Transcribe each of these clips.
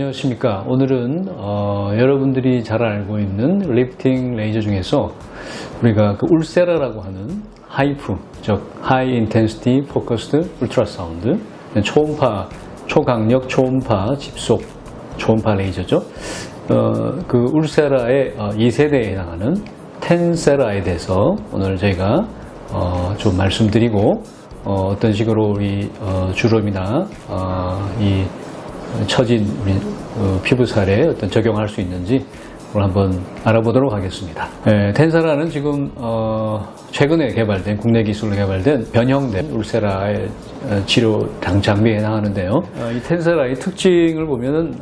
안녕하십니까. 오늘은 여러분들이 잘 알고 있는 리프팅 레이저 중에서 우리가 그 울세라라고 하는 하이프, 즉 하이 인텐시티 포커스드 울트라사운드, 초강력 초음파 집속 초음파 레이저죠. 그 울세라의 2세대에 해당하는 텐세라에 대해서 오늘 저희가 좀 말씀드리고 어떤 식으로 우리 주름이나 이 처진 우리 피부살에 어떤 적용할 수 있는지 오늘 한번 알아보도록 하겠습니다. 텐세라는 지금 최근에 개발된 국내 기술로 개발된 변형된 울세라의 치료 장비에 해당하는데요. 이 텐세라의 특징을 보면은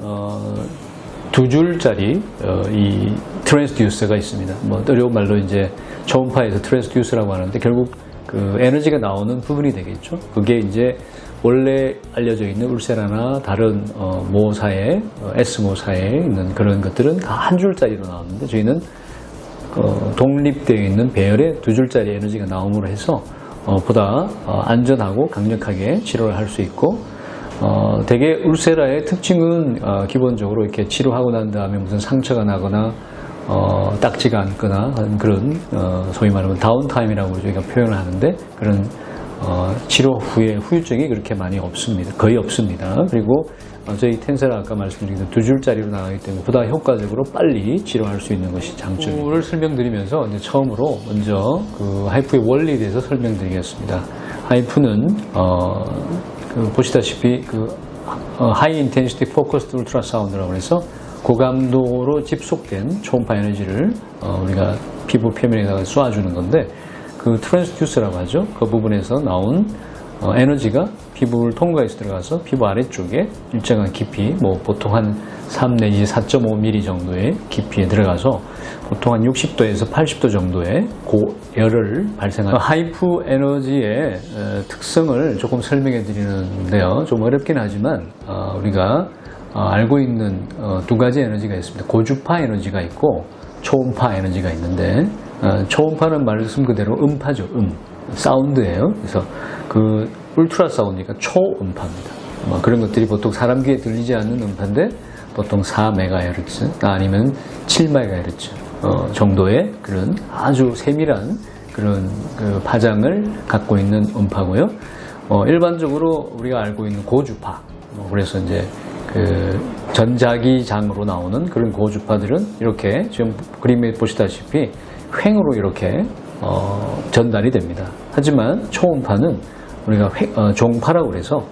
두 줄짜리 이 트랜스듀서가 있습니다. 뭐 어려운 말로 이제 초음파에서 트랜스듀서라고 하는데 결국 그 에너지가 나오는 부분이 되겠죠. 그게 이제 원래 알려져 있는 울세라나 다른 모사에 S모사에 있는 그런 것들은 다 한 줄짜리로 나오는데 저희는 독립되어 있는 배열의 두 줄짜리 에너지가 나옴으로 해서 보다 안전하고 강력하게 치료를 할 수 있고 대개 울세라의 특징은 기본적으로 이렇게 치료하고 난 다음에 무슨 상처가 나거나 딱지가 않거나 그런 소위 말하면 다운타임이라고 저희가 표현을 하는데 그런 치료 후에 후유증이 그렇게 많이 없습니다. 거의 없습니다. 그리고 저희 텐세라 아까 말씀드린 두 줄짜리로 나가기 때문에 보다 효과적으로 빨리 치료할 수 있는 것이 장점입니다. 이걸 설명드리면서 이제 처음으로 먼저 그 하이프의 원리에 대해서 설명드리겠습니다. 하이프는 보시다시피 하이 인텐시티 포커스드 울트라 사운드라고 해서 고감도로 집속된 초음파 에너지를 우리가 피부 표면에다가 쏘아주는 건데 그 트랜스듀서라고 하죠. 그 부분에서 나온 에너지가 피부를 통과해서 들어가서 피부 아래쪽에 일정한 깊이, 뭐 보통 한 3 내지 4.5mm 정도의 깊이에 들어가서 보통 한 60도에서 80도 정도의 고열을 발생하는 하이프 에너지의 특성을 조금 설명해 드리는데요. 좀 어렵긴 하지만 우리가 알고 있는 두 가지 에너지가 있습니다. 고주파 에너지가 있고 초음파 에너지가 있는데 초음파는 말씀 그대로 음파죠. 사운드예요. 그래서 그 울트라 사운드니까 초음파입니다. 그런 것들이 보통 사람 귀에 들리지 않는 음파인데 보통 4MHz 아니면 7MHz 정도의 그런 아주 세밀한 그런 그 파장을 갖고 있는 음파고요. 일반적으로 우리가 알고 있는 고주파, 그래서 이제 그 전자기장으로 나오는 그런 고주파들은 이렇게 지금 그림에 보시다시피 횡으로 이렇게 전달이 됩니다. 하지만 초음파는 우리가 종파라고 해서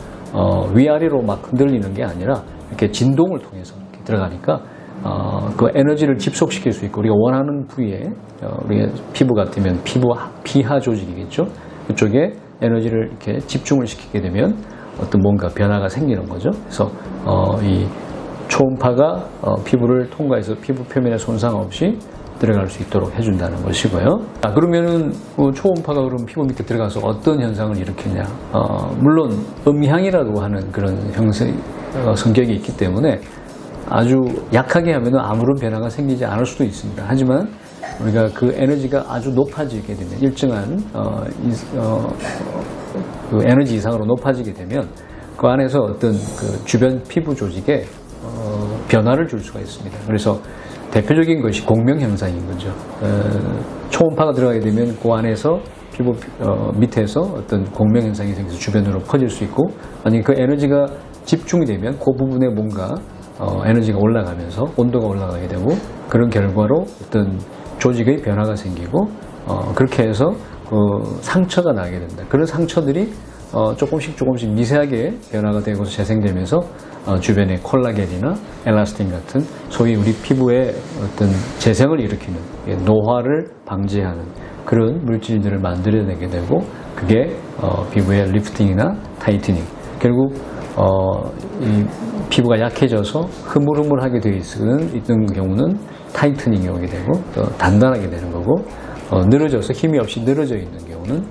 위아래로 막 흔들리는 게 아니라 이렇게 진동을 통해서 이렇게 들어가니까 그 에너지를 집속시킬 수 있고 우리가 원하는 부위에 우리가 피부 같으면 피하 조직이겠죠. 그쪽에 에너지를 이렇게 집중을 시키게 되면 어떤 뭔가 변화가 생기는 거죠. 그래서 이 초음파가 피부를 통과해서 피부 표면에 손상 없이 들어갈 수 있도록 해준다는 것이고요. 그러면은 초음파가 그럼 피부 밑에 들어가서 어떤 현상을 일으키냐? 물론 음향이라고 하는 그런 성격이 있기 때문에 아주 약하게 하면은 아무런 변화가 생기지 않을 수도 있습니다. 하지만 우리가 그 에너지가 아주 높아지게 되면 일정한 그 에너지 이상으로 높아지게 되면 그 안에서 어떤 그 주변 피부 조직에 변화를 줄 수가 있습니다. 그래서 대표적인 것이 공명 현상인 거죠. 초음파가 들어가게 되면 그 안에서 피부 밑에서 어떤 공명 현상이 생겨서 주변으로 퍼질 수 있고, 아니 그 에너지가 집중이 되면 그 부분에 뭔가 에너지가 올라가면서 온도가 올라가게 되고 그런 결과로 어떤 조직의 변화가 생기고 그렇게 해서 그 상처가 나게 된다. 그런 상처들이 조금씩 미세하게 변화가 되고 재생되면서 주변에 콜라겐이나 엘라스틴 같은 소위 우리 피부의 어떤 재생을 일으키는 노화를 방지하는 그런 물질들을 만들어내게 되고 그게 피부의 리프팅이나 타이트닝, 결국 이 피부가 약해져서 흐물흐물하게 되어 있는 경우는 타이트닝이 오게 되고 또 단단하게 되는 거고, 늘어져서 힘이 없이 늘어져 있는 경우는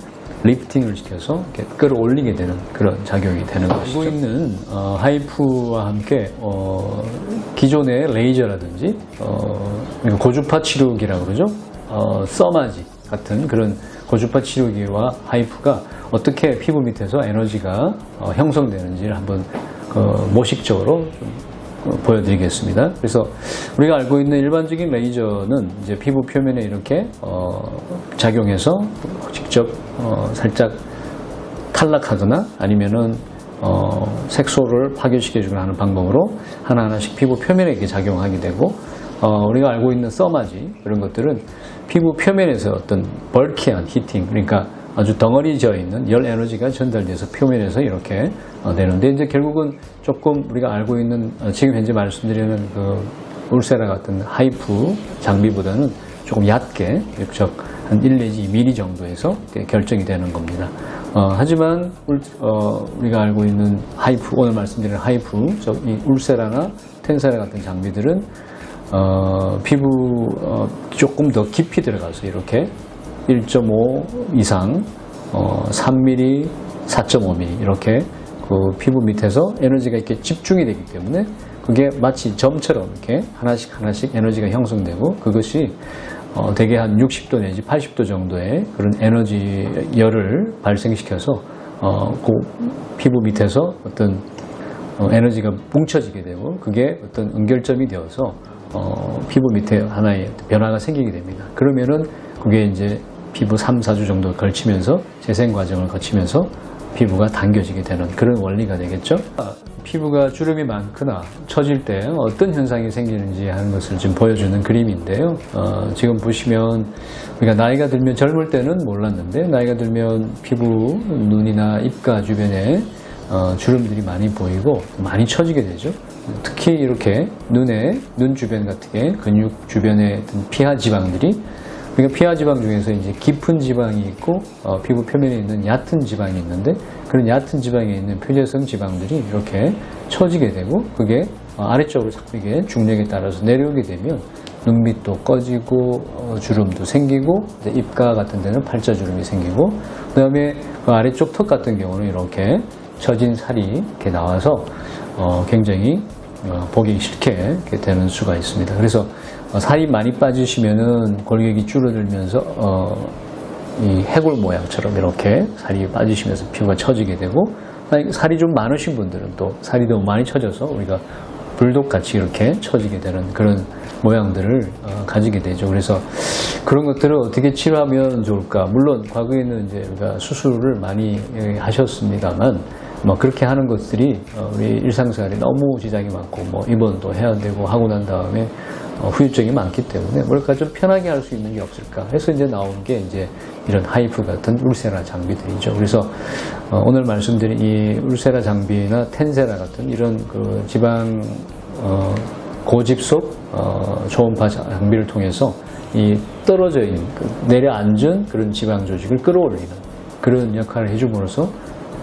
리프팅을 시켜서 이렇게 끌어올리게 되는 그런 작용이 되는 것이죠. 알고 있는 하이프와 함께 기존의 레이저라든지 고주파 치료기라고 그러죠. 써마지 같은 그런 고주파 치료기와 하이프가 어떻게 피부 밑에서 에너지가 형성되는지를 한번 모식적으로 좀 보여드리겠습니다. 그래서 우리가 알고 있는 일반적인 레이저는 이제 피부 표면에 이렇게 작용해서 직접 살짝 탈락하거나 아니면은 색소를 파괴시켜주거나 하는 방법으로 하나하나씩 피부 표면에 이렇게 작용하게 되고, 우리가 알고 있는 써마지 이런 것들은 피부 표면에서 어떤 벌키한 히팅, 그러니까 아주 덩어리져 있는 열 에너지가 전달돼서 표면에서 이렇게 되는데, 이제 결국은 조금 우리가 알고 있는 지금 현재 말씀드리는 그 울세라 같은 하이프 장비보다는 조금 얕게 약 한 1 내지 2mm 정도에서 결정이 되는 겁니다. 하지만 우리가 알고 있는 하이프, 오늘 말씀드리는 하이프, 이 울세라나 텐세라 같은 장비들은 피부 조금 더 깊이 들어가서 이렇게 1.5 이상 3mm, 4.5mm 이렇게 그 피부 밑에서 에너지가 이렇게 집중이 되기 때문에 그게 마치 점처럼 이렇게 하나씩 에너지가 형성되고, 그것이 대개 한 60도 내지 80도 정도의 그런 에너지 열을 발생시켜서 그 피부 밑에서 어떤 에너지가 뭉쳐지게 되고, 그게 어떤 연결점이 되어서 피부 밑에 하나의 변화가 생기게 됩니다. 그러면은 그게 이제 피부 3, 4주 정도 걸치면서 재생 과정을 거치면서 피부가 당겨지게 되는 그런 원리가 되겠죠. 피부가 주름이 많거나 처질 때 어떤 현상이 생기는지 하는 것을 지금 보여주는 그림인데요. 지금 보시면 우리가 나이가 들면, 젊을 때는 몰랐는데 나이가 들면 피부, 눈이나 입가 주변에 주름들이 많이 보이고 많이 처지게 되죠. 특히 이렇게 눈 주변 같은 게 근육 주변에 피하 지방들이, 그러니까 피하 지방 중에서 이제 깊은 지방이 있고 피부 표면에 있는 얕은 지방이 있는데, 그런 얕은 지방에 있는 표재성 지방들이 이렇게 처지게 되고, 그게 아래쪽으로 자꾸 이게 중력에 따라서 내려오게 되면 눈밑도 꺼지고 주름도 생기고, 입가 같은 데는 팔자주름이 생기고, 그 다음에 그 아래쪽 턱 같은 경우는 이렇게 처진 살이 이렇게 나와서 굉장히 보기 싫게 이렇게 되는 수가 있습니다. 그래서 살이 많이 빠지시면은 골격이 줄어들면서 이 해골 모양처럼 이렇게 살이 빠지시면서 피부가 처지게 되고, 살이 좀 많으신 분들은 또 살이 너무 많이 처져서 우리가 불독같이 이렇게 처지게 되는 그런 모양들을 가지게 되죠. 그래서 그런 것들을 어떻게 치료하면 좋을까? 물론 과거에는 이제 우리가 수술을 많이 하셨습니다만, 뭐 그렇게 하는 것들이 우리 일상생활에 너무 지장이 많고, 뭐 입원도 해야 되고 하고 난 다음에 후유증이 많기 때문에 뭘까 좀 편하게 할 수 있는 게 없을까 해서 이제 나온 게 이제 이런 하이프 같은 울세라 장비들이죠. 그래서 오늘 말씀드린 이 울세라 장비나 텐세라 같은 이런 그 지방 고집속 초음파 장비를 통해서 이 떨어져 있는 내려앉은 그런 지방 조직을 끌어올리는 그런 역할을 해줌으로써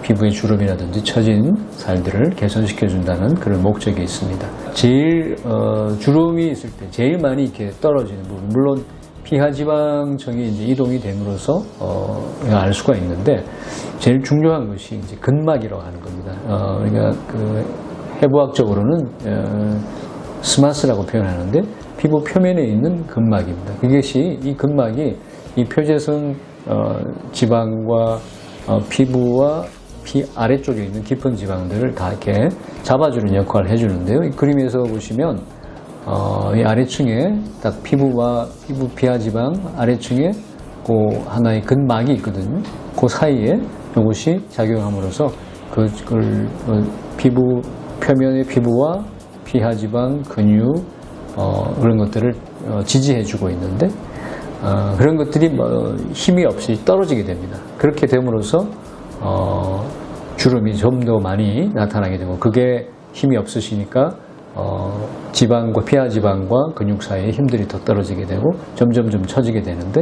피부의 주름이라든지 처진 살들을 개선시켜 준다는 그런 목적이 있습니다. 제일 주름이 있을 때 제일 많이 이렇게 떨어지는 부분, 물론 피하지방층이 이제 이동이 됨으로써 알 수가 있는데, 제일 중요한 것이 이제 근막이라고 하는 겁니다. 그러니까 그 해부학적으로는 스마스라고 표현하는데, 피부 표면에 있는 근막입니다. 그것이, 이 근막이 이 표재성 지방과 피부와 피 아래쪽에 있는 깊은 지방들을 다 이렇게 잡아주는 역할을 해주는데요. 이 그림에서 보시면 이 아래층에 딱 피부와 피부 피하 지방 아래층에 그 하나의 근막이 있거든요. 그 사이에 이것이 작용함으로써 그걸 피부 표면의 피부와 피하 지방, 근육 그런 것들을 지지해주고 있는데, 그런 것들이 힘이 없이 떨어지게 됩니다. 그렇게 됨으로써 주름이 좀 더 많이 나타나게 되고, 그게 힘이 없으시니까 지방과 피하 지방과 근육 사이에 힘들이 더 떨어지게 되고 점점 처지게 되는데,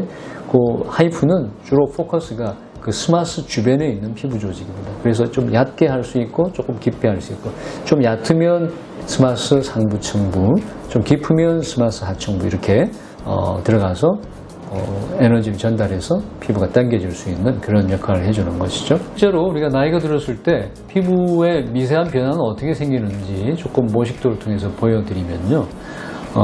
그 하이프는 주로 포커스가 그 스마스 주변에 있는 피부 조직입니다. 그래서 좀 얕게 할 수 있고 조금 깊게 할 수 있고, 좀 얕으면 스마스 상부층부, 좀 깊으면 스마스 하층부 이렇게 들어가서 에너지를 전달해서 피부가 당겨질 수 있는 그런 역할을 해주는 것이죠. 실제로 우리가 나이가 들었을 때 피부의 미세한 변화는 어떻게 생기는지 조금 모식도를 통해서 보여드리면요.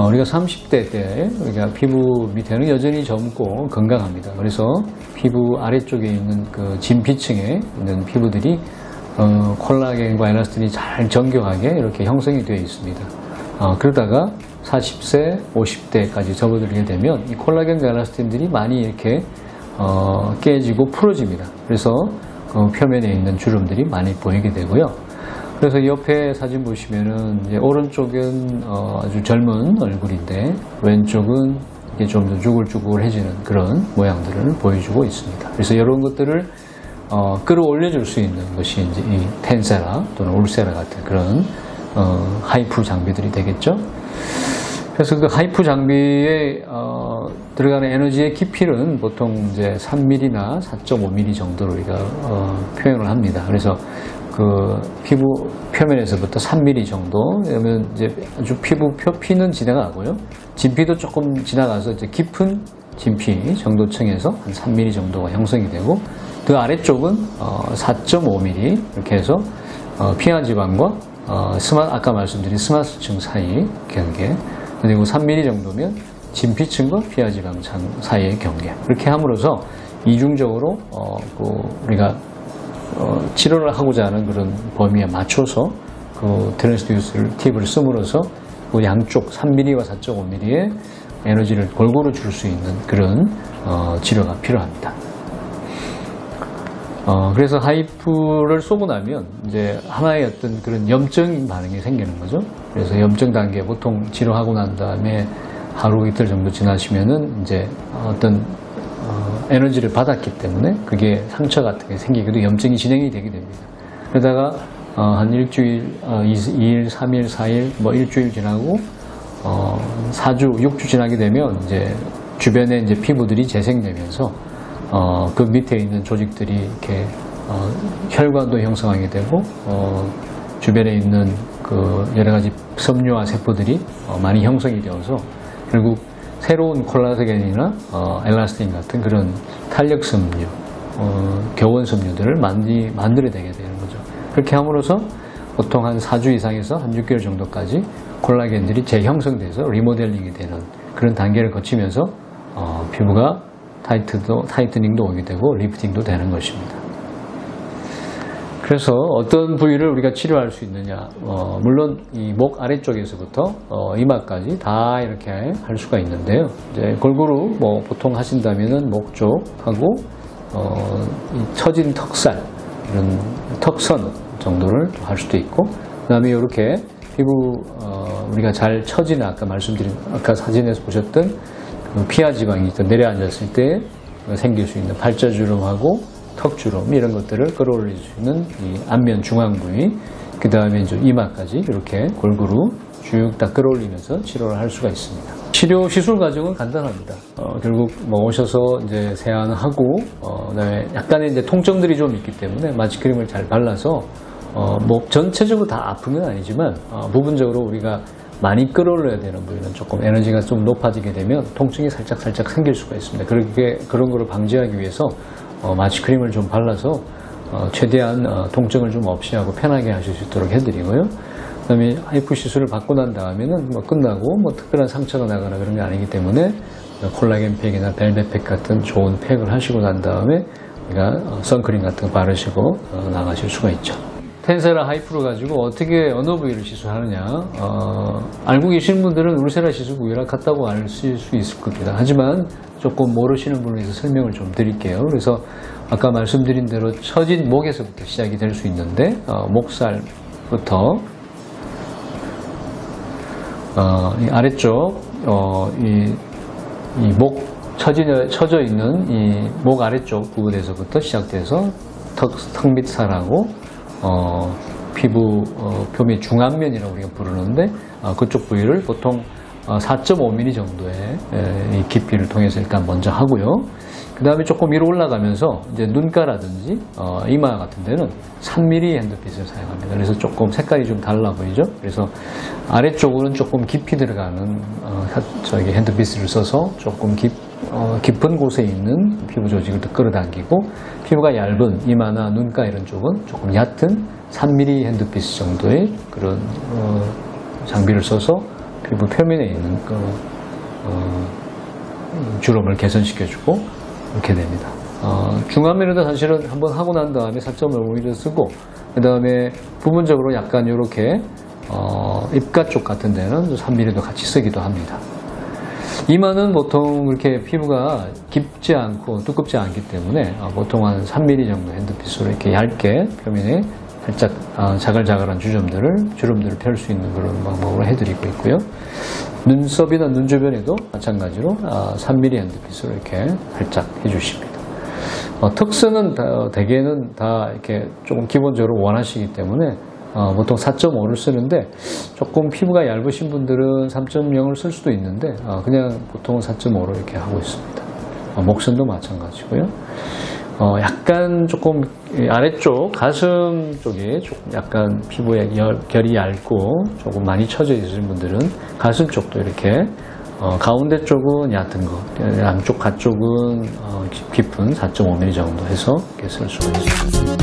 우리가 30대 때 우리가 피부 밑에는 여전히 젊고 건강합니다. 그래서 피부 아래쪽에 있는 그 진피층에 있는 피부들이 콜라겐과 엘라스틴이 잘 정교하게 이렇게 형성이 되어 있습니다. 그러다가 40세, 50대까지 접어들게 되면 이 콜라겐과 엘라스틴들이 많이 이렇게 깨지고 풀어집니다. 그래서 표면에 있는 주름들이 많이 보이게 되고요. 그래서 옆에 사진 보시면은 이제 오른쪽은 아주 젊은 얼굴인데 왼쪽은 이게 좀 더 쭈글쭈글해지는 그런 모양들을 보여주고 있습니다. 그래서 이런 것들을 끌어올려줄 수 있는 것이 이제 이 텐세라 또는 울세라 같은 그런 하이프 장비들이 되겠죠. 그래서 그 하이프 장비에 들어가는 에너지의 깊이는 보통 이제 3mm나 4.5mm 정도로 우리가 표현을 합니다. 그래서 그 피부 표면에서부터 3mm 정도, 그러면 이제 아주 피부 표피는 지나가고요. 진피도 조금 지나가서 이제 깊은 진피 정도층에서 한 3mm 정도가 형성이 되고, 그 아래쪽은 4.5mm 이렇게 해서 피하 지방과 아까 말씀드린 스마스층 사이 경계, 그리고 3mm 정도면 진피층과 피하 지방 사이의 경계. 그렇게 함으로써 이중적으로 우리가 치료를 하고자 하는 그런 범위에 맞춰서 그 트랜스듀스 팁을 씀으로써 그 양쪽 3mm와 4.5mm의 에너지를 골고루 줄 수 있는 그런 치료가 필요합니다. 그래서 하이프를 쏘고 나면 이제 하나의 어떤 그런 염증 반응이 생기는 거죠. 그래서 염증 단계 보통 치료하고 난 다음에 하루 이틀 정도 지나시면은 이제 어떤 에너지를 받았기 때문에 그게 상처 같은 게 생기기도 염증이 진행이 되게 됩니다. 그러다가 한 일주일, 2일, 3일, 4일, 뭐 일주일 지나고 4주, 6주 지나게 되면 이제 주변에 이제 피부들이 재생되면서 그 밑에 있는 조직들이 이렇게 혈관도 형성하게 되고 주변에 있는 그 여러 가지 섬유화 세포들이 많이 형성이 되어서 결국 새로운 콜라겐이나 엘라스틴 같은 그런 탄력 섬유, 교원 섬유들을 만들어내게 되는 거죠. 그렇게 함으로써 보통 한 4주 이상에서 한 6개월 정도까지 콜라겐들이 재형성돼서 리모델링이 되는 그런 단계를 거치면서 피부가 타이트닝도 오게 되고 리프팅도 되는 것입니다. 그래서 어떤 부위를 우리가 치료할 수 있느냐, 물론 이 목 아래쪽에서부터 이마까지 다 이렇게 할 수가 있는데요. 이제 골고루 뭐 보통 하신다면은 목 쪽하고 이 처진 턱살, 이런 턱선 정도를 할 수도 있고, 그다음에 이렇게 피부 우리가 잘 처진 아까 사진에서 보셨던 그 피하 지방이 내려앉았을 때 생길 수 있는 팔자주름하고 턱주름 이런 것들을 끌어올릴 수 있는 이 안면 중앙 부위, 그 다음에 이제 이마까지 이렇게 골고루 쭉 다 끌어올리면서 치료를 할 수가 있습니다. 치료 시술 과정은 간단합니다. 결국 뭐 오셔서 이제 세안하고 그다음에 약간의 이제 통증들이 좀 있기 때문에 마취크림을 잘 발라서 목 전체적으로 다 아픈 건 아니지만 부분적으로 우리가 많이 끌어올려야 되는 부위는 조금 에너지가 좀 높아지게 되면 통증이 살짝 생길 수가 있습니다. 그런 거를 방지하기 위해서 마취크림을 좀 발라서 최대한 통증을 좀 없이 하고 편하게 하실 수 있도록 해드리고요. 그 다음에 하이프 시술을 받고 난 다음에는 뭐 끝나고 뭐 특별한 상처가 나거나 그런 게 아니기 때문에 콜라겐 팩이나 벨벳 팩 같은 좋은 팩을 하시고 난 다음에 우리가 선크림 같은 거 바르시고 나가실 수가 있죠. 텐세라 하이프를 가지고 어떻게 어느 부위를 시술하느냐, 알고 계시는 분들은 울세라 시술 부위랑 같다고 아실 수 있을 겁니다. 하지만 조금 모르시는 분을 위해서 설명을 좀 드릴게요. 그래서 아까 말씀드린 대로 처진 목에서부터 시작이 될 수 있는데 목살부터 이 아래쪽 이 목 처져 있는 이 목 아래쪽 부분에서부터 시작돼서 턱 밑살하고 피부 표면 중안면이라고 우리가 부르는데 그쪽 부위를 보통 4.5mm 정도의 이 깊이를 통해서 일단 먼저 하고요. 그 다음에 조금 위로 올라가면서 이제 눈가라든지 이마 같은 데는 3mm 핸드빗을 사용합니다. 그래서 조금 색깔이 좀 달라 보이죠. 그래서 아래쪽으로는 조금 깊이 들어가는 핸드빗을 써서 조금 깊은 곳에 있는 피부 조직을 더 끌어당기고, 피부가 얇은 이마나 눈가 이런 쪽은 조금 얕은 3mm 핸드빗 정도의 그런 장비를 써서 피부 표면에 있는 주름을 개선시켜주고 이렇게 됩니다. 중안면에도 사실은 한번 하고 난 다음에 4.5mm 쓰고, 그 다음에 부분적으로 약간 이렇게 입가 쪽 같은 데는 3mm도 같이 쓰기도 합니다. 이마는 보통 그렇게 피부가 깊지 않고 두껍지 않기 때문에 보통 한 3mm 정도 핸드피스로 이렇게 얇게 표면에 살짝 자글자글한 주름들을 펼 수 있는 그런 방법으로 해드리고 있고요. 눈썹이나 눈 주변에도 마찬가지로 3mm 핸드피스로 이렇게 살짝 해주십니다. 특수는 대개는 다 이렇게 조금 기본적으로 원하시기 때문에 보통 4.5를 쓰는데 조금 피부가 얇으신 분들은 3.0을 쓸 수도 있는데 그냥 보통은 4.5로 이렇게 하고 있습니다. 목선도 마찬가지고요. 약간 조금 아래쪽 가슴 쪽에 조금 약간 피부에 결이 얇고 조금 많이 처져 있으신 분들은 가슴 쪽도 이렇게 가운데 쪽은 얕은 거, 양쪽 가쪽은 깊은 4.5mm 정도 해서 이렇게 쓸 수가 있습니다.